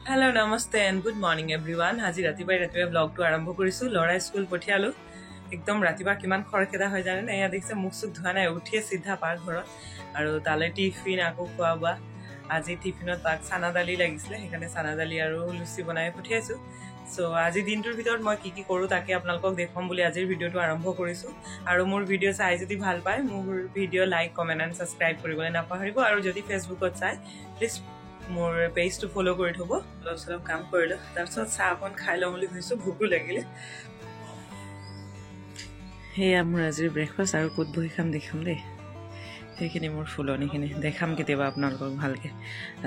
Hello, namaste and good morning everyone. Haji ratibai vlog to arambho korisu. Lora school pothialu. Ekdom ratiba kiman khorkeda hoy jane na eya dekhse muksuk dhua nai uthie sidha par ghorot aru tale tiffin ako khuaba aji tiffinot tak sana dali lagisle hekane sana dali aru lusi banai pothiaisu. So aji dintur bhitor moi ki koru take apnalok dekhom boli ajir video to arambho korisu aru mor video sai jodi bhal pai mor video like comment and subscribe koribole na paharibo aru jodi facebook ot sai please মোৰ page to follow কৰি থব অলপ কাম কৰিলো তাৰপিছত চাহ অকন খাই লম বুলি ভাবিছো ভোকো লাগিলে হে আমাৰ আজি ব্ৰেকফাষ্ট আৰু কুট বহি খাম দেখাম দে সেইখিনি মোৰ ফুলনিখিনি দেখাম কেতিয়াবা আপোনালোকক ভালকে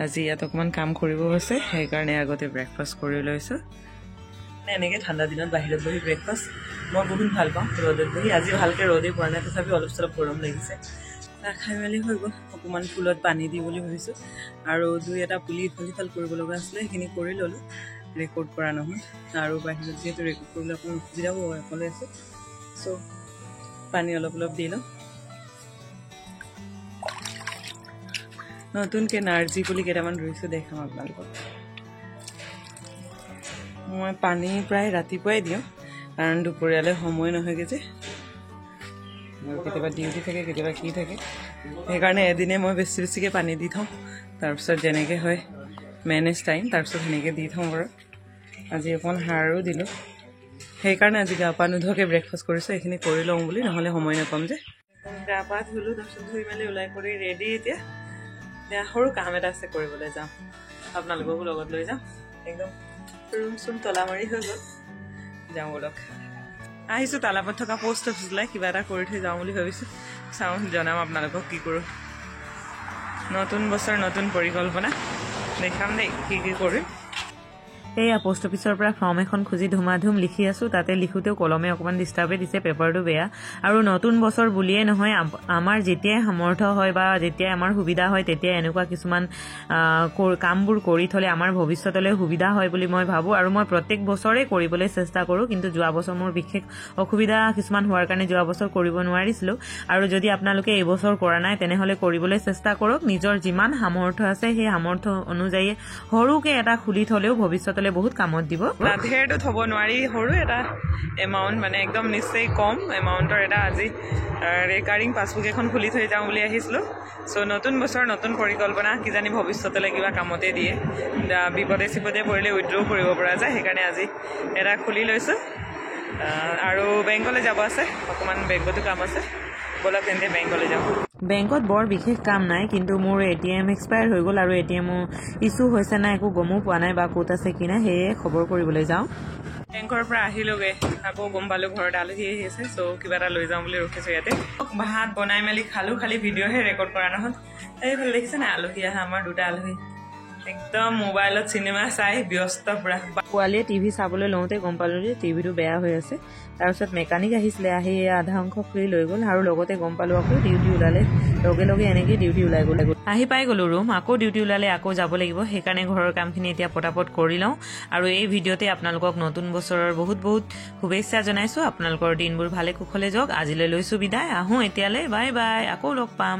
আজি ইয়াত অকমান কাম কৰিব আছে সেই কাৰণে আগতে ব্ৰেকফাষ্ট কৰি লৈছো এনেকে ঠাণ্ডা দিনত বাহিৰত বহি ব্ৰেকফাষ্ট মই বহুত ভাল পাওঁ ৰ'দত বহি আজি ভালকে ৰ'দে পৰা নাই তথাপি অলপ চলপ গৰম লাগিছে খাই মেলি হৈ গ'ল অকমান ফুলত পানী দি বুলি ভাবিছো আৰু দুই এটা পুলি ফলিফাল কৰিব লগা আছিল সেইখিনি কৰি ললো ৰেকৰ্ড কৰা নহয় আৰু বাহিৰত যেটো ৰেকৰ্ড কৰিবলৈ অকমান অসুবিধা হ'ব অকলে আছে সো পানী অলপ অলপ দিলো নতুনকে নাৰ্জি পুলি কেইটামান ৰুইছো দেখাম আপোনালোকক মই পানী প্ৰায় ৰাতিপুৱাই দিওঁ কাৰণ দুপৰীয়ালে সময় নহয়গে যে কেতিয়াবা ডিউটি থাকে কেতিয়াবা কি থাকে সেইকাৰণে এদিনে মই বেছি বেছিকে পানী দি থওঁ তাৰপিছত যেনেকে হয় মেনেজ টাইম তাৰপিছত সেনেকে দি থওঁ বাৰু আজি অকণ হাৰো দিলোঁ সেইকাৰণে আজি গা পা নুধুৱাকে ব্ৰেকফাষ্ট কৰিছোঁ এইখিনি কৰি লওঁ বুলি নহ'লে সময় নাপাম যে গা পা ধুলোঁ তাৰপিছত ধুই মেলি ওলাই কৰি ৰেডি এতিয়া সৰু কাম এটা আছে কৰিবলৈ যাওঁ আপোনালোককো লগত লৈ যাওঁ একদম ৰুম চুম তলা মাৰি হৈ গ'ল যাওঁ বলক আহিছো তালাপত থকা পোষ্ট অফিচলৈ কিবা এটা কৰি থৈ যাওঁ বুলি ভাবিছো চাওঁ জনাম আপোনালোকক কি কৰোঁ নতুন বছৰ নতুন পৰিকল্পনা দেখাম দেই কি কৰিম এয়া পোষ্ট অফিচৰ পৰা ফৰ্ম এখন খুজি ধুমাধুম লিখি আছো তাতে লিখোতেও কলমে অকমান ডিষ্টাৰ্বে দিছে পেপাৰটো বেয়া আৰু নতুন বছৰ বুলিয়ে নহয় আমাৰ যেতিয়াই সামৰ্থ্য হয় বা যেতিয়াই আমাৰ সুবিধা হয় তেতিয়া এনেকুৱা কিছুমান কামবোৰ কৰি থলে আমাৰ ভৱিষ্যতলৈ সুবিধা হয় বুলি মই ভাবো আৰু মই প্ৰত্যেক বছৰে কৰিবলৈ চেষ্টা কৰো কিন্তু যোৱা বছৰ মোৰ বিশেষ অসুবিধা কিছুমান হোৱাৰ কাৰণে যোৱা বছৰ কৰিব নোৱাৰিছিলো আৰু যদি আপোনালোকে এই বছৰ কৰা নাই তেনেহলে কৰিবলৈ চেষ্টা কৰক নিজৰ যিমান সামৰ্থ্য আছে সেই সামৰ্থ্য অনুযায়ী সৰুকে এটা খুলি থলেও ভৱিষ্যত বহুত কামত দিব ধেৰটো থব নোৱাৰি সৰু এটা এমাউণ্ট মানে একদম নিশ্চয় কম এমাউণ্টৰ এটা আজি ৰেকাৰিং পাছবুক এখন খুলি থৈ যাওঁ বুলি আহিছিলোঁ চ' নতুন বছৰ নতুন পৰিকল্পনা কিজানি ভৱিষ্যতলৈ কিবা কামতে দিয়ে বিপদে চিপদে পৰিলে উইথড্ৰ কৰিব পৰা যায় সেইকাৰণে আজি এটা খুলি লৈছোঁ আৰু বেংকলৈ যাব আছে অকণমান বেংকতো কাম আছে বলক তেন্তে বেংকলৈ যাওঁ বেংকত বৰ বিশেষ কাম নাই কিন্তু মোৰ এটিএম এক্সপায়াৰ হৈ গ'ল আৰু এটিএমো ইছ্যু হৈছে নাই একো গমো পোৱা নাই বা ক'ত আছে কি নাই সেয়ে খবৰ কৰিবলৈ যাওঁ বেংকৰ পৰা আহিলোগে আকৌ গম পালোঁ ঘৰত আলহী আহি আছে চ' কিবা এটা লৈ যাওঁ বুলি ৰখিছোঁ ইয়াতে ভাত বনাই মেলি খালোঁ খালি ভিডিঅ'হে ৰেকৰ্ড কৰা নহ'ল এইফালে দেখিছে নাই আলহী আহা আমাৰ দুটা আলহী একদম মোবাইলত চিনেমা চাই ব্যস্ত পুৰা পোৱালীয়ে টিভি চাবলৈ লওঁতে গম পালোঁ যে টিভিটো বেয়া হৈ আছে তাৰপিছত মেকানিক আহিছিলে আহি আধা অংশ খুলি লৈ গ'ল আৰু লগতে গম পালোঁ আকৌ ডিউটি ওলালে লগে লগে এনেকৈ ডিউটি ওলাই গ'ল আহি পাই গ'লোঁ ৰুম আকৌ ডিউটি ওলালে আকৌ যাব লাগিব সেইকাৰণে ঘৰৰ কামখিনি এতিয়া পটাপট কৰি লওঁ আৰু এই ভিডিঅ'তে আপোনালোকক নতুন বছৰৰ বহুত বহুত শুভেচ্ছা জনাইছোঁ আপোনালোকৰ দিনবোৰ ভালে কুশলে যাওক আজিলৈ লৈছোঁ বিদায় আহোঁ এতিয়ালৈ বাই বাই আকৌ লগ পাম